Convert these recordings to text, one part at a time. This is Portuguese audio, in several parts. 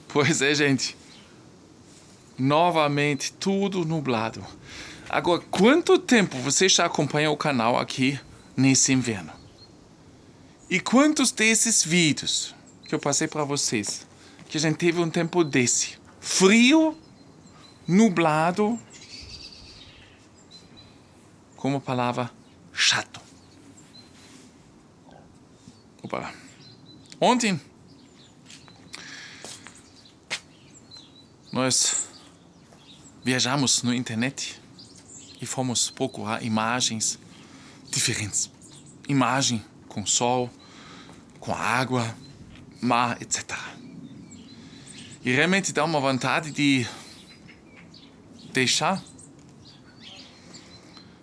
Pois é, gente. Novamente, tudo nublado. Agora, quanto tempo você já acompanha o canal aqui nesse inverno? E quantos desses vídeos que eu passei para vocês, que a gente teve um tempo desse? Frio, nublado, como palavra chato. Opa. Ontem, nós viajamos na internet e fomos procurar imagens diferentes. Imagem com sol, com água, mar, etc. E realmente dá uma vontade de deixar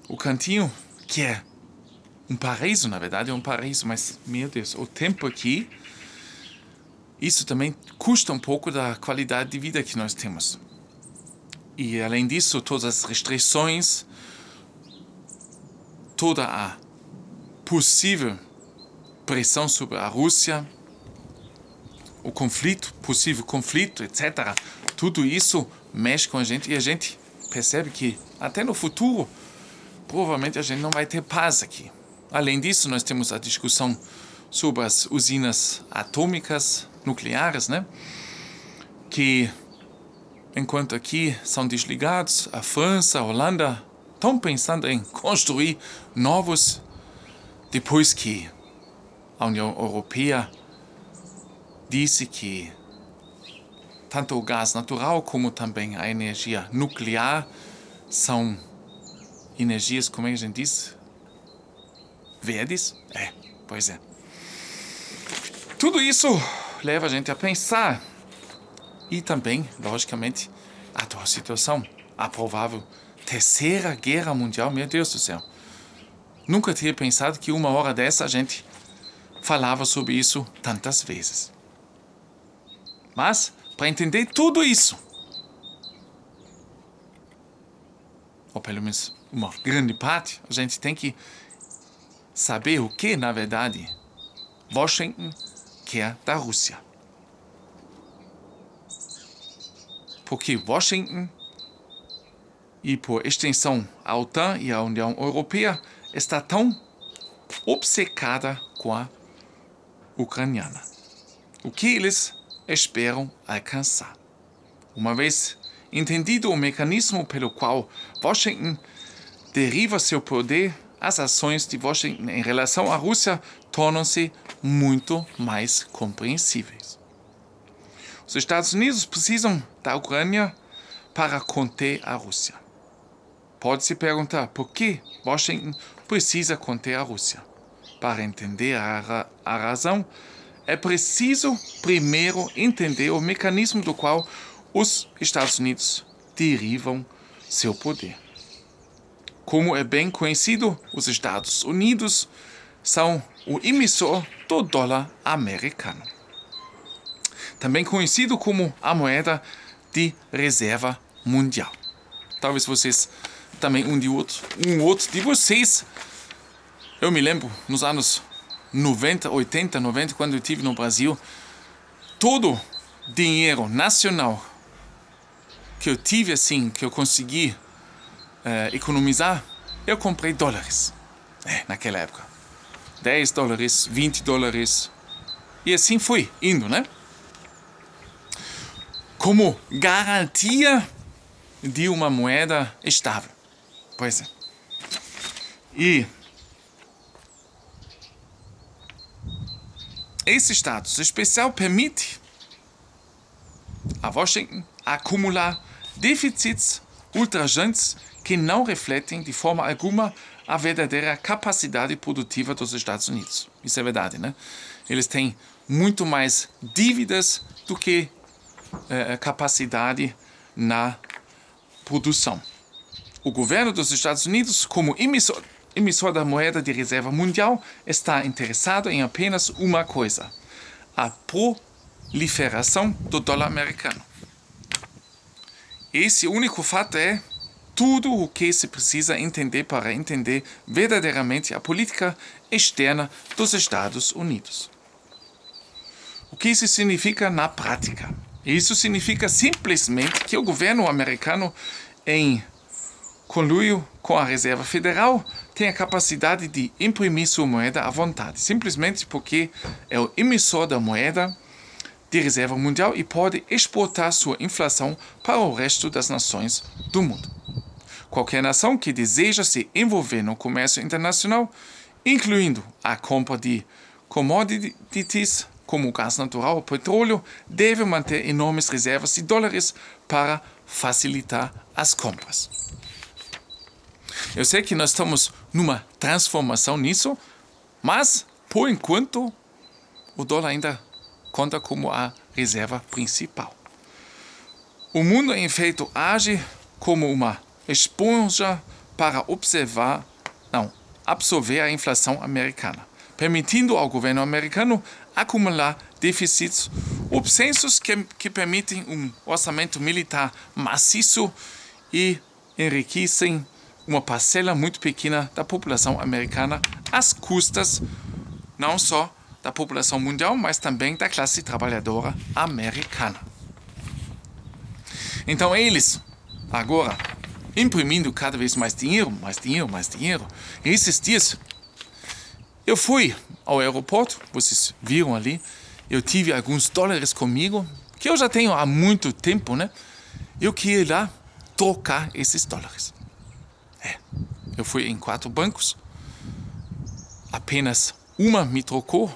o cantinho, que é um paraíso, na verdade é um paraíso, mas, meu Deus, o tempo aqui, isso também custa um pouco da qualidade de vida que nós temos. E, além disso, todas as restrições, toda a possível pressão sobre a Rússia, o conflito, possível conflito, etc. Tudo isso mexe com a gente e a gente percebe que até no futuro provavelmente a gente não vai ter paz aqui. Além disso, nós temos a discussão sobre as usinas atômicas nucleares, né? Que enquanto aqui são desligados, a França, a Holanda estão pensando em construir novos depois que a União Europeia disse que tanto o gás natural como também a energia nuclear são energias, como a gente diz, verdes? Pois é. Tudo isso leva a gente a pensar e também, logicamente, a atual situação, a provável terceira guerra mundial, meu Deus do céu. Nunca tinha pensado que uma hora dessa a gente falava sobre isso tantas vezes. Mas, para entender tudo isso, ou pelo menos uma grande parte, a gente tem que saber o que, na verdade, Washington quer da Rússia. Porque Washington, e por extensão a OTAN e a União Europeia, está tão obcecada com a ucraniana. O que eles esperam alcançar? Uma vez entendido o mecanismo pelo qual Washington deriva seu poder, as ações de Washington em relação à Rússia tornam-se muito mais compreensíveis. Os Estados Unidos precisam da Ucrânia para conter a Rússia. Pode-se perguntar por que Washington precisa conter a Rússia. Para entender a razão, é preciso primeiro entender o mecanismo do qual os Estados Unidos derivam seu poder. Como é bem conhecido, os Estados Unidos são o emissor do dólar americano. Também conhecido como a moeda de reserva mundial. Talvez vocês, também um outro de vocês, eu me lembro nos anos 80, 90, quando eu estive no Brasil, todo dinheiro nacional que eu tive assim, que eu consegui economizar, eu comprei dólares. Naquela época. 10 dólares, 20 dólares. E assim foi indo, né? Como garantia de uma moeda estável. Pois é. E esse status especial permite a Washington acumular déficits ultrajantes que não refletem de forma alguma a verdadeira capacidade produtiva dos Estados Unidos. Isso é verdade, né? Eles têm muito mais dívidas do que capacidade na produção. O governo dos Estados Unidos, como emissor da moeda de reserva mundial, está interessado em apenas uma coisa: a proliferação do dólar americano. Esse único fato é tudo o que se precisa entender para entender verdadeiramente a política externa dos Estados Unidos. O que isso significa na prática? Isso significa simplesmente que o governo americano, em conluio com a Reserva Federal, tem a capacidade de imprimir sua moeda à vontade, simplesmente porque é o emissor da moeda de reserva mundial e pode exportar sua inflação para o resto das nações do mundo. Qualquer nação que deseja se envolver no comércio internacional, incluindo a compra de commodities como gás natural ou petróleo, deve manter enormes reservas de dólares para facilitar as compras. Eu sei que nós estamos numa transformação nisso, mas, por enquanto, o dólar ainda conta como a reserva principal. O mundo, em efeito, age como uma esponja para absorver a inflação americana, permitindo ao governo americano acumular déficits obscensos que permitem um orçamento militar maciço e enriquecem uma parcela muito pequena da população americana às custas não só da população mundial, mas também da classe trabalhadora americana. Então eles, agora, imprimindo cada vez mais dinheiro, e esses dias, eu fui ao aeroporto, vocês viram ali, eu tive alguns dólares comigo, que eu já tenho há muito tempo, né? Eu queria ir lá trocar esses dólares. Eu fui em 4 bancos, apenas uma me trocou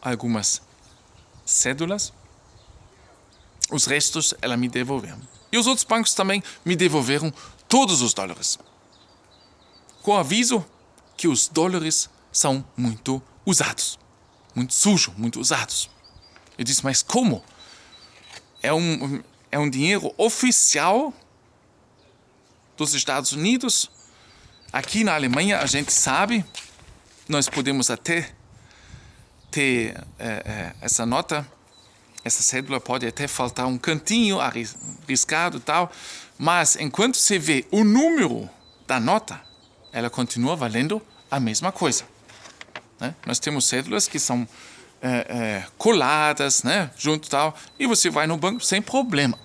algumas cédulas, os restos ela me devolveram. E os outros bancos também me devolveram todos os dólares, com aviso que os dólares são muito usados, muito sujos, muito usados. Eu disse, mas como? É um dinheiro oficial dos Estados Unidos. Aqui na Alemanha a gente sabe, nós podemos até ter essa nota, essa cédula pode até faltar um cantinho riscado e tal, mas enquanto você vê o número da nota, ela continua valendo a mesma coisa. Né? Nós temos cédulas que são coladas, né, junto e tal, e você vai no banco sem problema.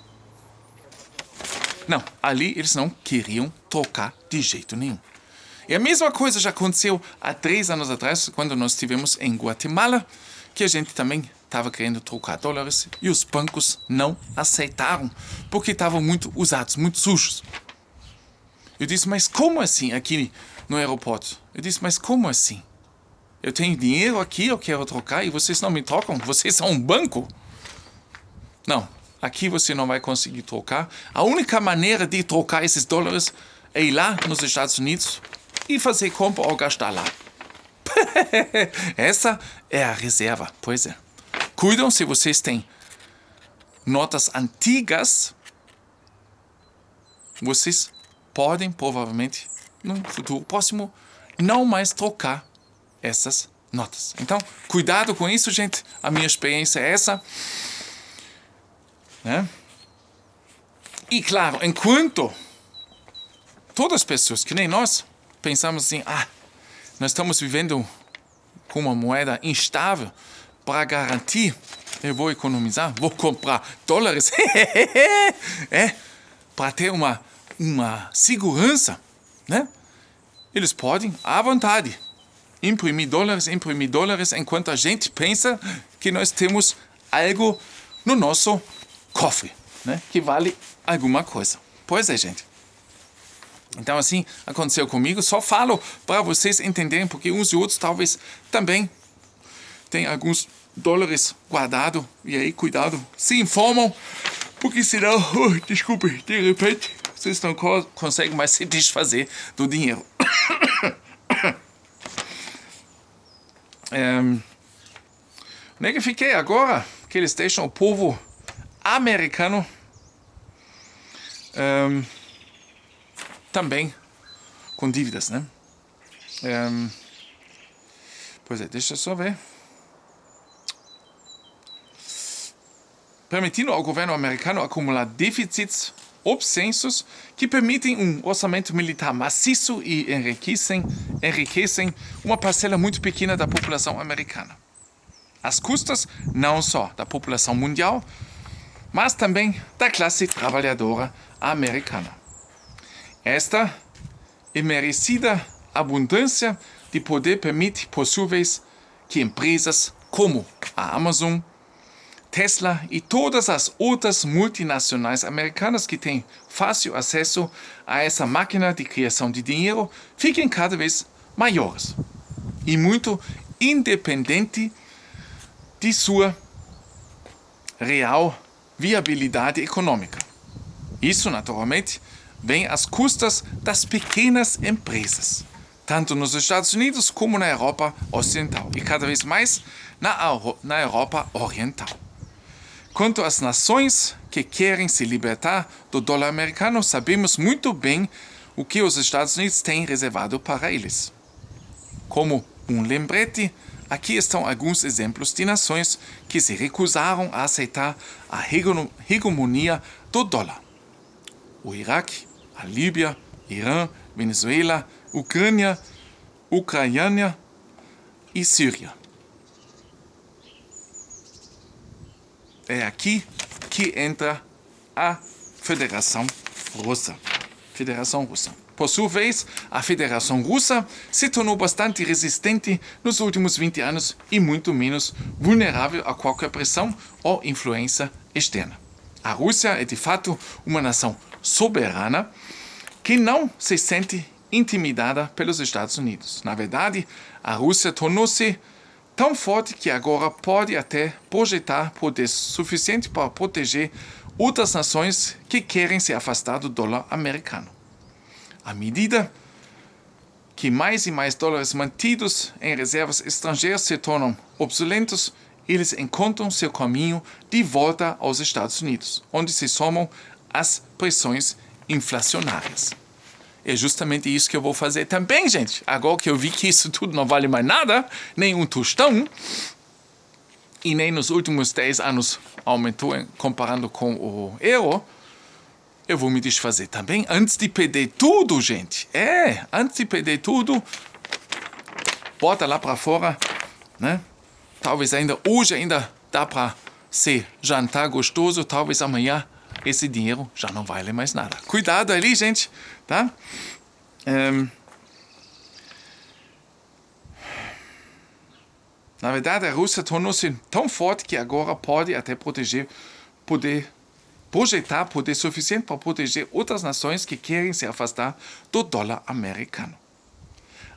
Não, ali eles não queriam trocar de jeito nenhum. E a mesma coisa já aconteceu há 3 anos atrás, quando nós estivemos em Guatemala, que a gente também estava querendo trocar dólares e os bancos não aceitaram, porque estavam muito usados, muito sujos. Eu disse, mas como assim aqui no aeroporto? Eu disse, mas como assim? Eu tenho dinheiro aqui, eu quero trocar e vocês não me trocam? Vocês são um banco? Não, aqui você não vai conseguir trocar. A única maneira de trocar esses dólares é ir lá nos Estados Unidos e fazer compra ou gastar lá. Essa é a reserva, pois é. Cuidam se vocês têm notas antigas, vocês podem provavelmente, no futuro próximo, não mais trocar essas notas. Então, cuidado com isso, gente. A minha experiência é essa. Né? E claro, enquanto todas as pessoas, que nem nós, pensamos assim, nós estamos vivendo com uma moeda instável, para garantir, eu vou economizar, vou comprar dólares, para ter uma segurança, né? Eles podem, à vontade, imprimir dólares, enquanto a gente pensa que nós temos algo no nosso cofre, né? Que vale alguma coisa. Pois é, gente. Então, assim, aconteceu comigo. Só falo para vocês entenderem, porque uns e outros talvez também têm alguns dólares guardados. E aí, cuidado, se informam, porque senão, desculpe, de repente, vocês não conseguem mais se desfazer do dinheiro. Onde é que fiquei agora? Que eles deixam o povo americano também com dívidas, né? Pois é, deixa eu só ver. Permitindo ao governo americano acumular déficits obscensos que permitem um orçamento militar maciço e enriquecem uma parcela muito pequena da população americana. às custas não só da população mundial, mas também da classe trabalhadora americana. Esta imerecida abundância de poder permite, por sua vez, que empresas como a Amazon, Tesla e todas as outras multinacionais americanas que têm fácil acesso a essa máquina de criação de dinheiro fiquem cada vez maiores e muito independente de sua real viabilidade econômica. Isso, naturalmente, vem às custas das pequenas empresas, tanto nos Estados Unidos como na Europa Ocidental e cada vez mais na Europa Oriental. Quanto às nações que querem se libertar do dólar americano, sabemos muito bem o que os Estados Unidos têm reservado para eles. Como um lembrete, aqui estão alguns exemplos de nações que se recusaram a aceitar a hegemonia do dólar: o Iraque, a Líbia, Irã, Venezuela, Ucrânia e Síria. É aqui que entra a Federação Russa. Por sua vez, a Federação Russa se tornou bastante resistente nos últimos 20 anos e muito menos vulnerável a qualquer pressão ou influência externa. A Rússia é, de fato, uma nação soberana que não se sente intimidada pelos Estados Unidos. Na verdade, a Rússia tornou-se tão forte que agora pode até projetar poder suficiente para proteger outras nações que querem se afastar do dólar americano. À medida que mais e mais dólares mantidos em reservas estrangeiras se tornam obsoletos, eles encontram seu caminho de volta aos Estados Unidos, onde se somam as pressões inflacionárias. É justamente isso que eu vou fazer também, gente. Agora que eu vi que isso tudo não vale mais nada, nem um tostão, e nem nos últimos 10 anos aumentou comparando com o euro, eu vou me desfazer também antes de perder tudo, gente. Antes de perder tudo, bota lá para fora, né? Talvez hoje dá para ser jantar gostoso, talvez amanhã esse dinheiro já não vale mais nada. Cuidado ali, gente, tá? Na verdade, a Rússia tornou-se tão forte que agora pode até projetar poder suficiente para proteger outras nações que querem se afastar do dólar americano.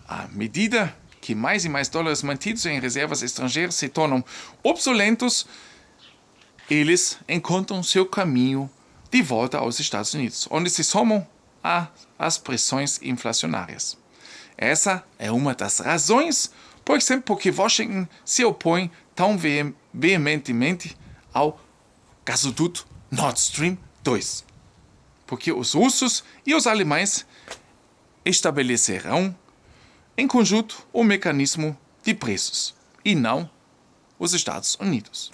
À medida que mais e mais dólares mantidos em reservas estrangeiras se tornam obsoletos, eles encontram seu caminho de volta aos Estados Unidos, onde se somam às pressões inflacionárias. Essa é uma das razões, por exemplo, por que Washington se opõe tão veementemente ao gasoduto Nord Stream 2. Porque os russos e os alemães estabelecerão em conjunto o mecanismo de preços, e não os Estados Unidos.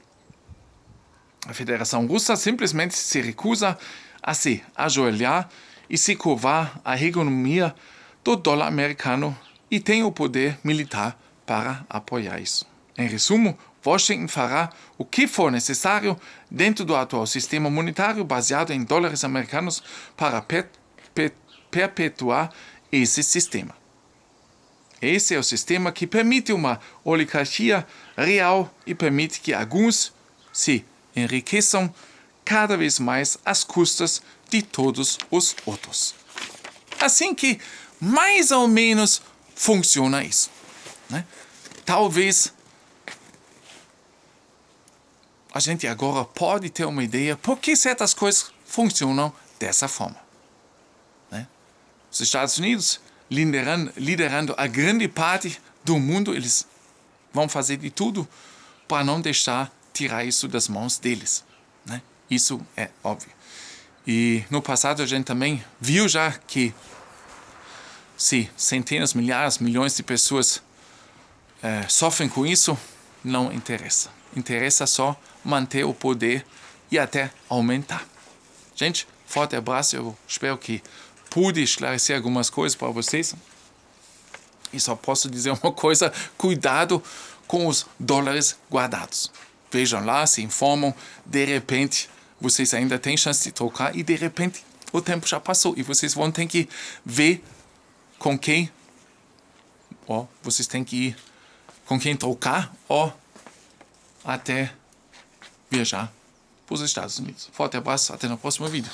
A Federação Russa simplesmente se recusa a se ajoelhar e se curvar à hegemonia do dólar americano e tem o poder militar para apoiar isso. Em resumo, Washington fará o que for necessário dentro do atual sistema monetário baseado em dólares americanos para perpetuar esse sistema. Esse é o sistema que permite uma oligarquia real e permite que alguns se enriqueçam cada vez mais às custas de todos os outros. Assim que, mais ou menos, funciona isso, né? Talvez a gente agora pode ter uma ideia por que certas coisas funcionam dessa forma, né? Os Estados Unidos, liderando a grande parte do mundo, eles vão fazer de tudo para não deixar tirar isso das mãos deles, né? Isso é óbvio. E no passado a gente também viu já que se centenas, milhares, milhões de pessoas sofrem com isso, não interessa. Interessa só manter o poder e até aumentar. Gente, forte abraço. Eu espero que pude esclarecer algumas coisas para vocês. E só posso dizer uma coisa: cuidado com os dólares guardados. Vejam lá, se informam, de repente vocês ainda têm chance de trocar e de repente o tempo já passou e vocês vão ter que ver com quem, vocês têm que ir com quem trocar ou até viajar para os Estados Unidos. Forte abraço, até no próximo vídeo.